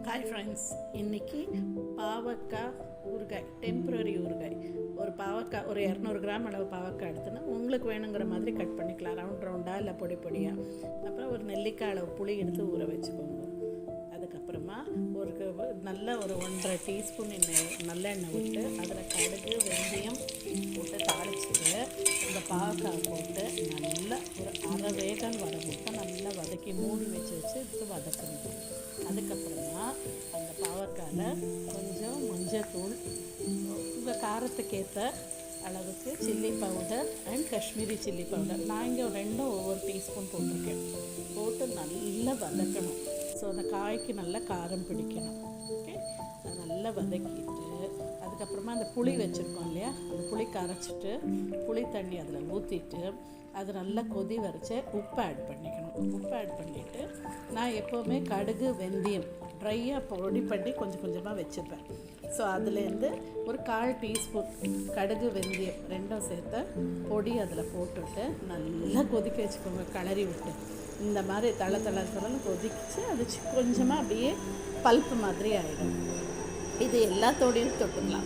Hi friends, இன்றைக்கி பாவக்காய் ஊறுகாய், டெம்பரரி ஊறுகாய். ஒரு பாவக்காய் ஒரு 200 கிராம் அளவு பாவக்காய் எடுத்துன்னா உங்களுக்கு வேணுங்கிற மாதிரி கட் பண்ணிக்கலாம், ரவுண்டாக இல்லை பொடி பொடியாக. அப்புறம் ஒரு நெல்லிக்காய் அளவு புளி எடுத்து ஊற வச்சுக்கோங்க. அதுக்கப்புறமா நல்ல ஒரு 1.5 டீஸ்பூன் நல்லெண்ணெய் விட்டு அதில் கடுகு வெந்தயம் போட்டு தாளிச்சிட்டு இந்த பாவக்காய் போட்டு நல்லா ஒரு அரை வேகம் வர மட்டும் நல்லா வதக்கி மூடி வச்சு எடுத்து வதக்கணும். அதுக்கப்புறமா அந்த பாவக்காயில் கொஞ்சம் மஞ்சள்தூள், உங்கள் காரத்துக்கேற்ற அளவுக்கு chilli powder and Kashmiri chilli powder, நான் இங்கே ரெண்டும் ஒவ்வொரு டீஸ்பூன் போட்டிருக்கேன், போட்டு நல்லா வதக்கணும். ஸோ அந்த காய்க்கு நல்லா காரம் பிடிக்கணும். ஓகே, அதை நல்லா வதக்கிட்டு அதுக்கப்புறமா அந்த புளி வச்சுருக்கோம் இல்லையா, அந்த புளி கரைச்சிட்டு புளி தண்ணி அதில் ஊற்றிட்டு அது நல்லா கொதி வரைச்சி உப்பு ஆட் பண்ணிக்கணும். உப்பு ஆட் பண்ணிவிட்டு நான் எப்போவுமே கடுகு வெந்தயம் ட்ரையாக பொடி பண்ணி கொஞ்சம் கொஞ்சமாக வச்சுப்பேன். ஸோ அதுலேருந்து ஒரு 1/4 டீஸ்பூன் கடுகு வெந்தயம் ரெண்டும் சேர்த்து பொடி அதில் போட்டுவிட்டு நல்லா கொதிக்க வச்சுக்கோங்க. கிளறி விட்டு இந்த மாதிரி தளன்னு கொதிச்சு அது கொஞ்சமாக அப்படியே பல்ப்பு மாதிரி ஆகிடும். இது எல்லாத்தோடையும் தொட்டுக்கலாம்.